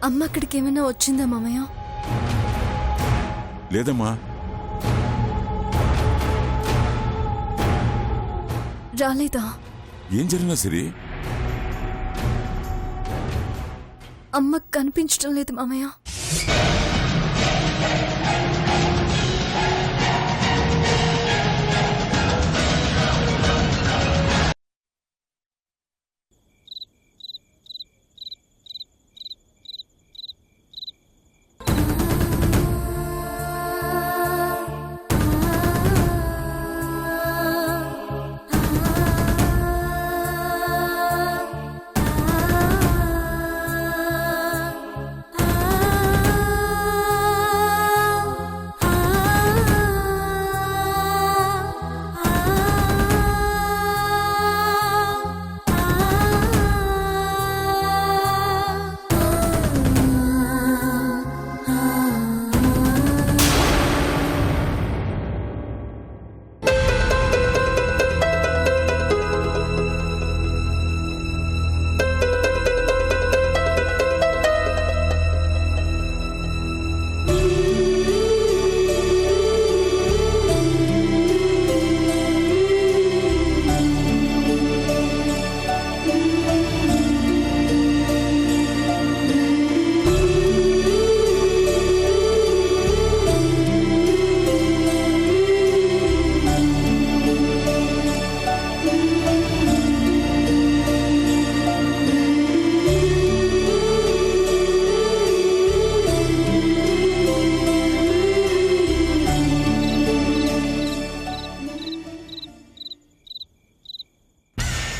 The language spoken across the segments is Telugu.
అమ్మ అక్కడికి ఏమైనా వచ్చిందా మామయ్య? లేదమ్మా. రాలేదా? ఏం జరిగినా సరే అమ్మ కనిపించడం లేదు మామయ్య.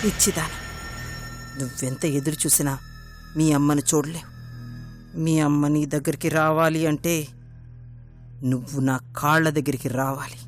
పిచ్చిదాన, నువ్వెంత ఎదురు చూసినా మీ అమ్మను చూడలేవు. మీ అమ్మ నీ దగ్గరికి రావాలి అంటే నువ్వు నా కాళ్ళ దగ్గరికి రావాలి.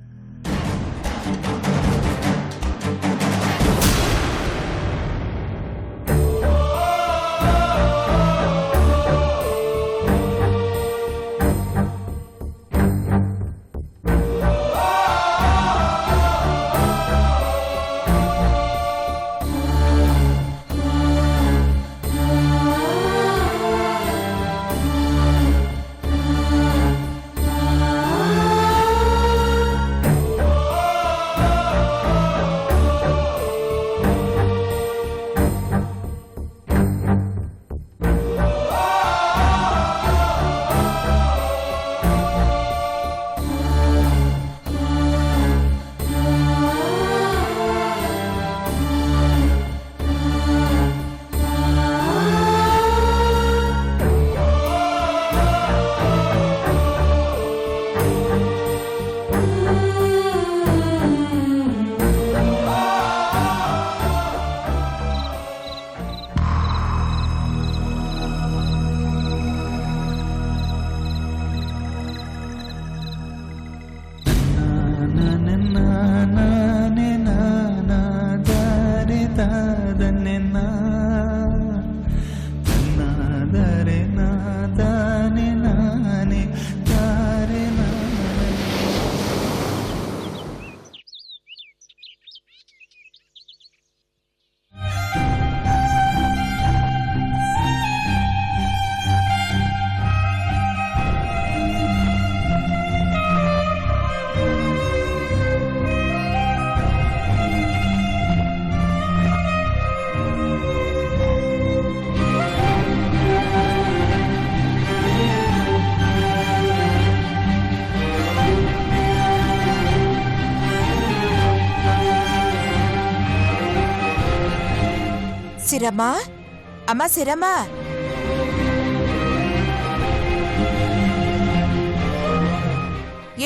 సిరమ్మా, అమ్మా సిరమ్మా,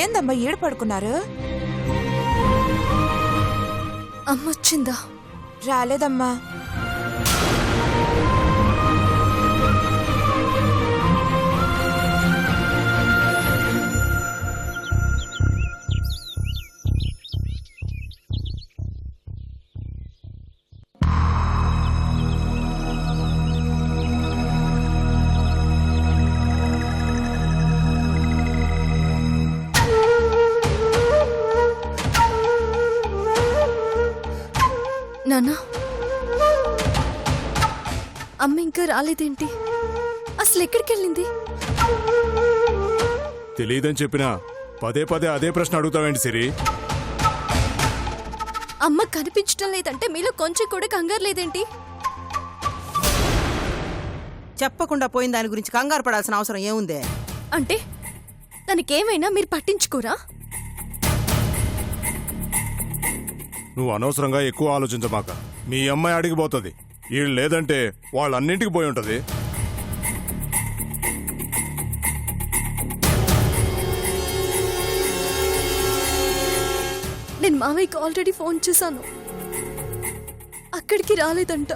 ఏందమ్మా ఈడు పడుకున్నారు? అమ్మొచ్చిందా? రాలేదమ్మా. నాన్న, అమ్మ ఇంకా రాలేదేంటి? అసలు ఎక్కడికి వెళ్ళింది? తెలియదని చెప్పినా పదే పదే అదే ప్రశ్న అడుగుతావేంటి సిరి? అమ్మ కనిపించడం లేదంటే మీలో కొంచెం కూడా కంగారు లేదేంటి? చెప్పకుండా పోయిన దాని గురించి కంగారు పడాల్సిన అవసరం ఏముందే? అంటే తనకేమైనా మీరు పట్టించుకోరా? నువ్వు అనవసరంగా ఎక్కువ ఆలోచించమాక. మీ అమ్మాయి అడిగిపోతుంది. వీళ్ళు లేదంటే వాళ్ళన్నింటికి పోయి ఉంటది. నేను మావయ్యకి ఆల్రెడీ ఫోన్ చేశాను, అక్కడికి రాలేదంట.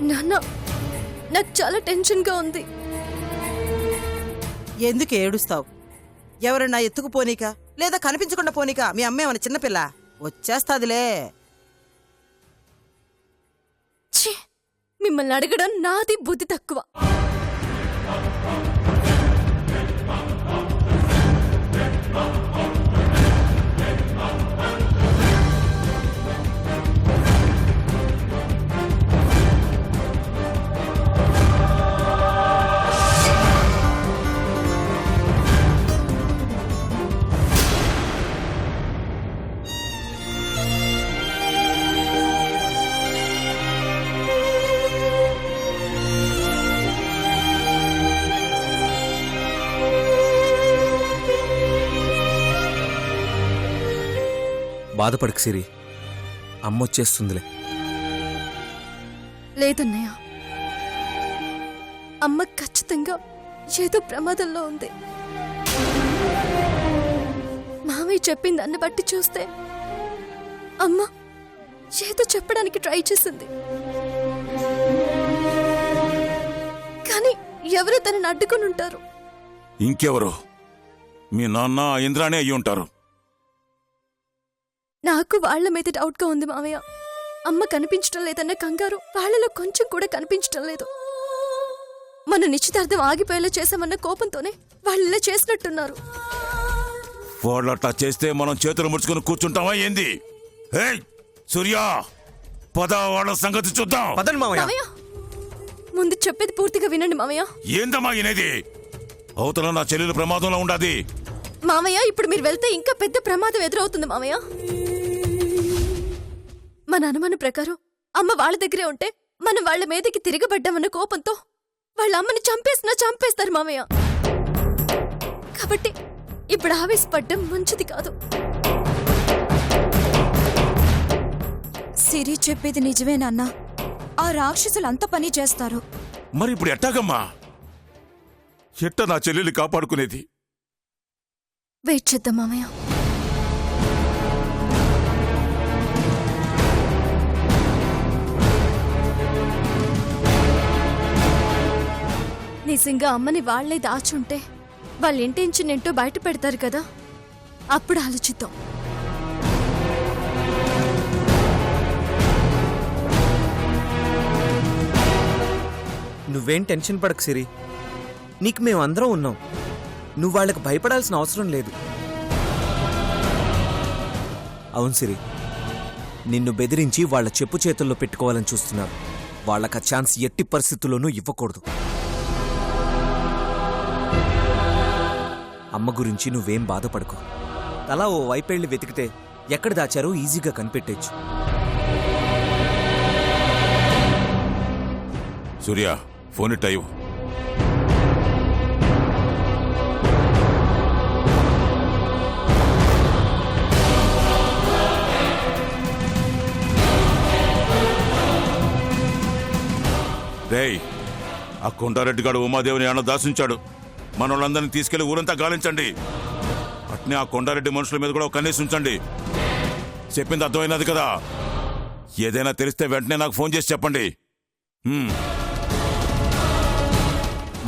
నాన్న, నాకు చాలా టెన్షన్గా ఉంది. ఎందుకు ఏడుస్తావు? ఎవరన్నా ఎత్తుకుపోనీక లేదా కనిపించకుండా పోనీక? మీ అమ్మ ఏమన్నా చిన్నపిల్ల? వచ్చేస్తాదిలే. ఛీ, మిమ్మల్ని అడగడం నాది బుద్ధి తక్కువ. బాధపడకు సిరి, అమ్మొచ్చేస్తుందిలే. లేదన్నయ్య, అమ్మ ఖచ్చితంగా ఏదో ప్రమాదంలో ఉంది. మామయ్య చెప్పింది దాన్ని బట్టి చూస్తే అమ్మ ఏదో చెప్పడానికి ట్రై చేసింది, కానీ ఎవరు తనని అడ్డుకుని ఉంటారు? ఇంకెవరు? మీ నాన్న ఇంద్రానే అయ్యి ఉంటారు. నాకు వాళ్ల మీద డౌట్ గా ఉంది మావయ్య. అమ్మ కనిపించడం లేదన్న కంగారు వాళ్లలో కొంచెం కూడా కనిపించడం లేదు. మన నిశ్చితార్థం ఆగిపోయేలా చేశామన్న కోపంతోనే వాళ్ళు ఇలా చేసినట్టున్నారు. వాళ్ళు అట్లా చేస్తే మనం చేతులు ముడుచుకుని కూర్చుంటామా ఏంది? ఏయ్ సూర్య, పద వాళ్ళ సంగతి చూద్దాం. పదండి మావయ్య. మావయ్య, ముందు చెప్పేది పూర్తిగా వినండి మావయ్య. ఏందమ్మా ఈనేది? అవతల నా చెల్లెలు ప్రమాదంలో ఉండాది. మావయ్య, ఇప్పుడు మీరు వెళ్తే ఇంకా పెద్ద ప్రమాదం ఎదురవుతుంది మావయ్య. మన అనుమానం ప్రకారం అమ్మ వాళ్ళ దగ్గరే ఉంటే మనం వాళ్ళ మీదకి తిరగబడ్డామన్న కోపంతో వాళ్ళ అమ్మని చంపేస్తారు మావయ్య. కాబట్టి ఇప్పుడు ఆవేశపడ్డం మంచిది కాదు. సిరి చెప్పేది నిజమేనన్నా. ఆ రాక్షసులు అంత పని చేస్తారు. మరి ఇప్పుడు ఎట్టాగమ్మా? ఎట్ట నా చెల్లెలు కాపాడుకునేది? వెయిట్ చేద్దాం మామయ్య. నిజంగా అమ్మని వాళ్లే దాచుంటే వాళ్ళ ఇంటెన్షన్ ఏంటో బయట పెడతారు కదా, అప్పుడు ఆలోచిద్దాం. నువ్వేం టెన్షన్ పడకు సిరి, నీకు మేమందరం ఉన్నాం. నువ్వు వాళ్ళకి భయపడాల్సిన అవసరం లేదు. అవును సిరి, నిన్ను బెదిరించి వాళ్ళ చెప్పు చేతుల్లో పెట్టుకోవాలని చూస్తున్నారు. వాళ్ళకి ఆ ఛాన్స్ ఎట్టి పరిస్థితుల్లోనూ ఇవ్వకూడదు. అమ్మ గురించి నువ్వేం బాధపడకు. తలా ఓ వైపెళ్ళి వెతికితే ఎక్కడ దాచారో ఈజీగా కనిపెట్టేచ్చు. సూర్య, ఫోన్ ఇట్టయ్యు. రేయ్, ఆ కొండారెడ్డిగాడు ఉమాదేవిని అన్న దాసించాడు. మనోళ్ళందరినీ తీసుకెళ్లి ఊరంతా గాలించండి. అట్నే ఆ కొండారెడ్డి మనుషుల మీద కూడా ఒక కన్నేసి ఉంచండి. చెప్పింది అర్థమైనది కదా? ఏదైనా తెలిస్తే వెంటనే నాకు ఫోన్ చేసి చెప్పండి.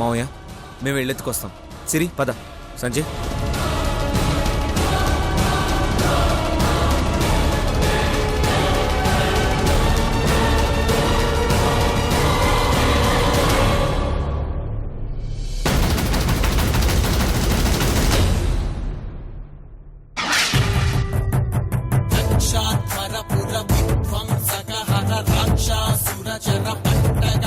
మావయ్య, మేము వెళ్ళెత్తుకొస్తాం. సిరి పద. సంజయ్, రాక్షాసుర చర పట్టగ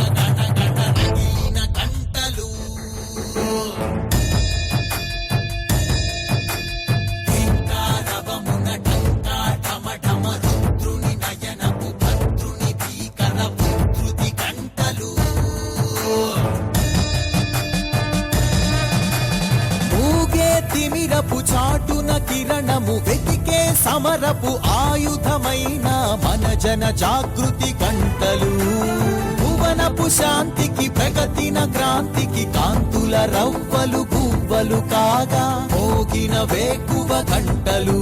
సమరపు ఆయుధమైన మన జన జాగృతి గంటలు భువనపు శాంతికి ప్రగతిన క్రాంతికి కాంతుల రవ్వలు గువ్వలు కాగా మోగిన వేకువ గంటలు.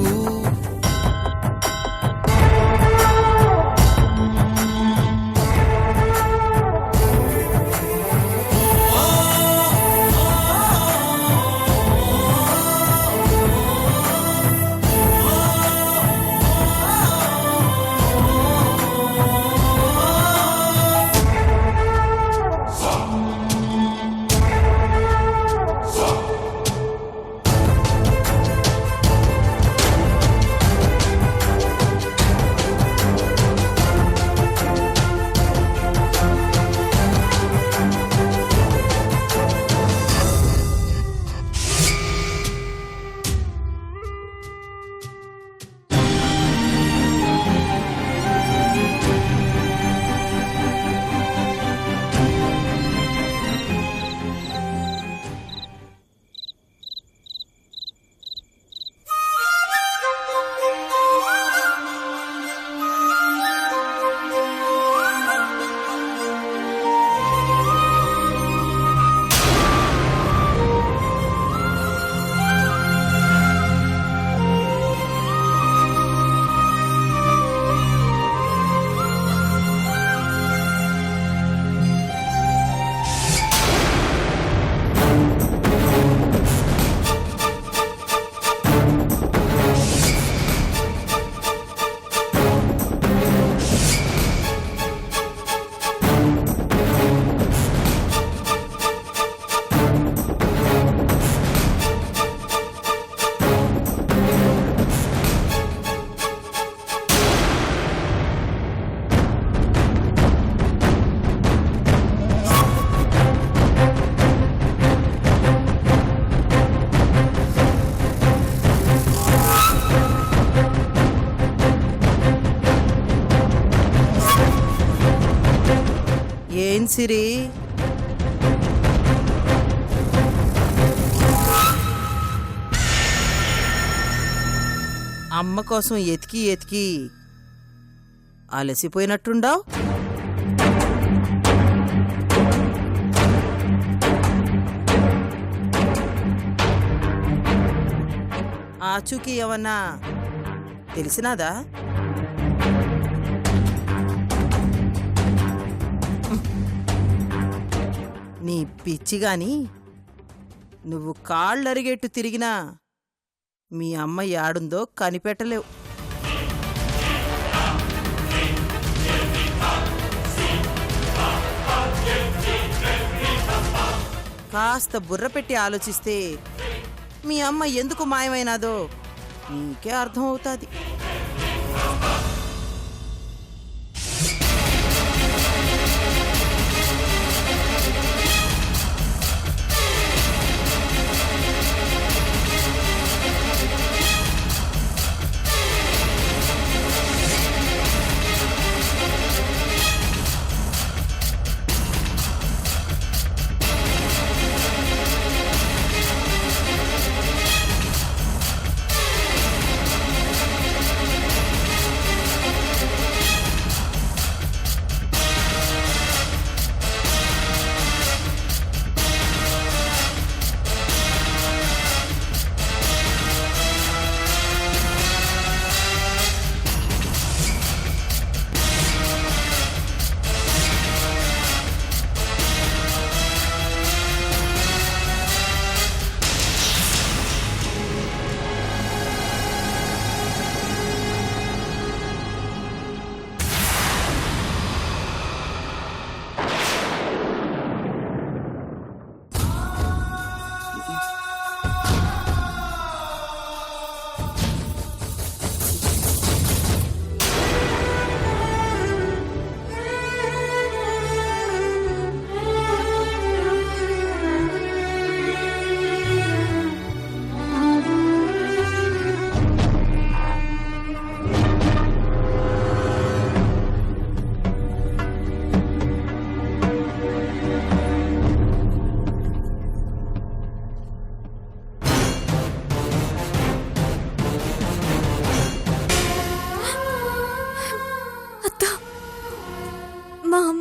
ఏం సిరి, అమ్మ కోసం ఎతికి ఎతికి అలసిపోయినట్టుండావు. ఆచూకీ ఏమన్నా తెలిసినాదా? నీ పిచ్చిగాని నువ్వు కాళ్ళరిగేట్టు తిరిగినా మీ అమ్మ యాడుందో కనిపెట్టలేవు. కాస్త బుర్ర పెట్టి ఆలోచిస్తే మీ అమ్మ ఎందుకు మాయమైనాదో నీకే అర్థం అవుతుంది.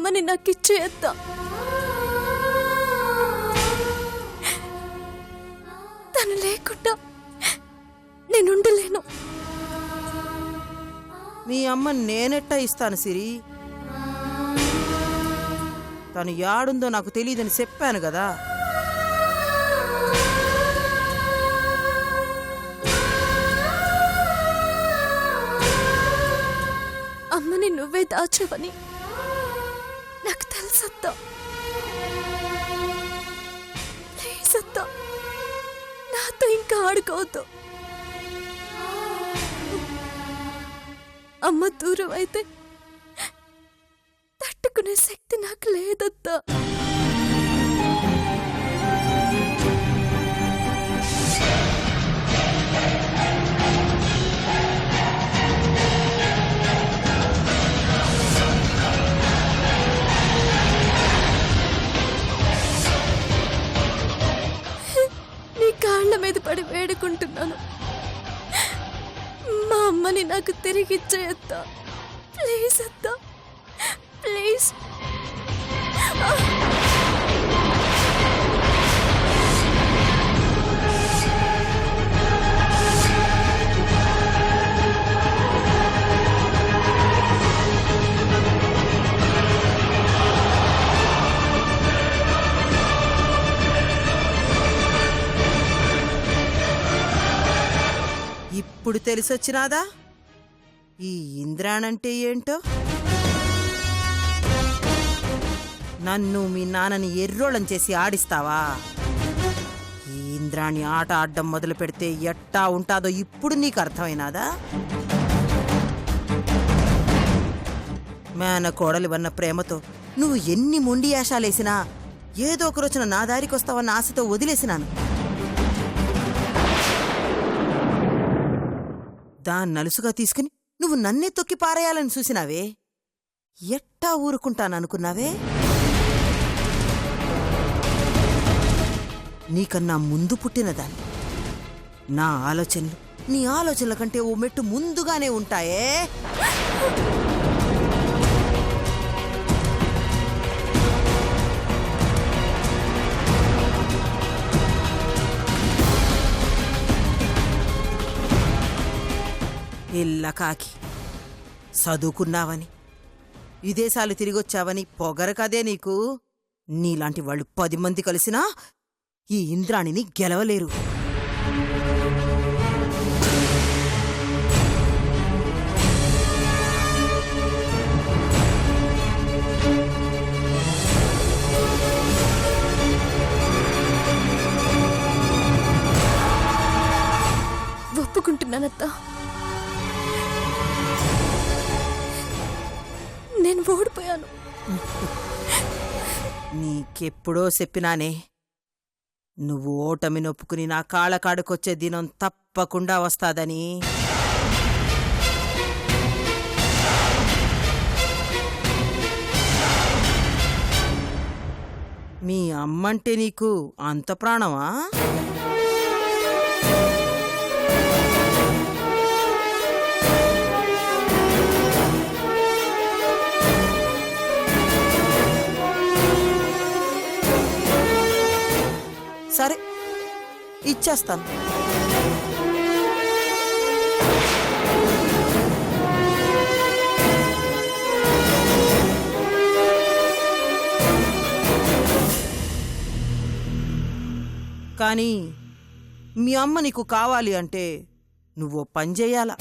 అమ్మని నాకిచ్చేయత్తా. తను లేకుండా నేనుండలేను. మీ అమ్మ నేనెట్టా ఇస్తాను సిరి? తను యాడుందో నాకు తెలియదని చెప్పాను కదా. అమ్మని నువ్వే దాచావని నాకు తెలుసత్తా. ప్లీజ్ అత్తా, నాతో ఇంకా ఆడుకోవద్దు. అమ్మ దూరం అయితే తట్టుకునే శక్తి నాకు లేదత్తా. నీ కాళ్ళ మీద పడి వేడుకుంటున్నాను, మా అమ్మని నాకు తిరిగిచ్చేయత్తా. ప్లీజ్ అత్తా, ప్లీజ్. ఇప్పుడు తెలిసొచ్చినాదా ఈ ఇంద్రాణంటే ఏంటో? నన్ను మీ నాన్నని ఎర్రోళం చేసి ఆడిస్తావా? ఈ ఇంద్రాణి ఆట ఆడడం మొదలు పెడితే ఎట్టా ఉంటాదో ఇప్పుడు నీకు అర్థమైనాదా? మేన కోడలి వన్న ప్రేమతో నువ్వు ఎన్ని మొండి యాశాలేసినా ఏదో ఒక రోజున నా దారికొస్తావన్న ఆశతో వదిలేసినాను. దాన్ని నలుసుగా తీసుకుని నువ్వు నన్నే తొక్కి పారేయాలని చూసినావే. ఎట్టా ఊరుకుంటాననుకున్నావే? నీకన్నా ముందు పుట్టినదాన్ని. నా ఆలోచనలు నీ ఆలోచనల కంటే ఓ మెట్టు ముందుగానే ఉంటాయే. ఇల్ల కాకి చదువుకున్నావని విదేశాలు తిరిగొచ్చావని పొగరు కదే నీకు. నీలాంటి వాళ్ళు 10 మంది కలిసినా ఈ ఇంద్రాణిని గెలవలేరు. ఒప్పుకుంటున్నానత్తా, నేను ఓడిపోయాను. నీకెప్పుడో చెప్పినానే, నువ్వు ఓటమి నొప్పుకుని నా కాళ్ళకాడుకొచ్చే దినం తప్పకుండా వస్తాదని. మీ అమ్మంటే నీకు అంత ప్రాణమా? సరే, ఇచ్చేస్తాను. కానీ మీ అమ్మ నీకు కావాలి అంటే నువ్వు పని చేయాల.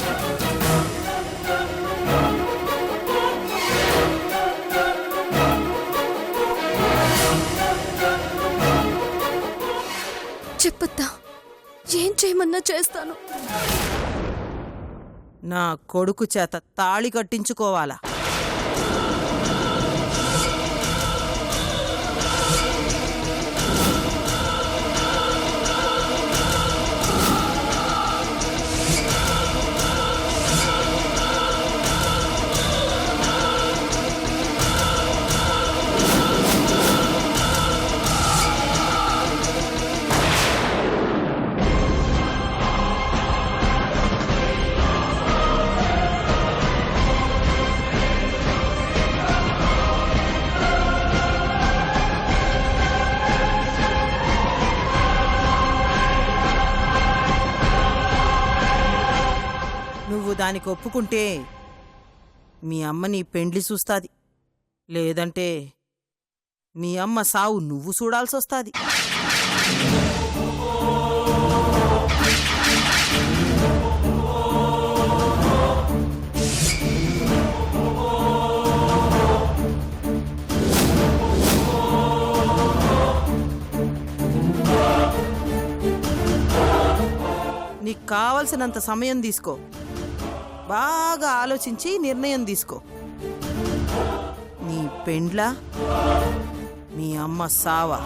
చెప్పొద్దా, ఏం చేయమన్నా చేస్తాను. నా కొడుకు చేత తాళి కట్టించుకోవాలా? దానికి ఒప్పుకుంటే మీ అమ్మ నీ పెండ్లి చూస్తాది, లేదంటే మీ అమ్మ సావు నువ్వు చూడాల్సొస్తాది. నీకు కావలసినంత సమయం తీసుకో, బాగా ఆలోచించి నిర్ణయం తీసుకో. నీ పెండ్లా, మీ అమ్మ సావా?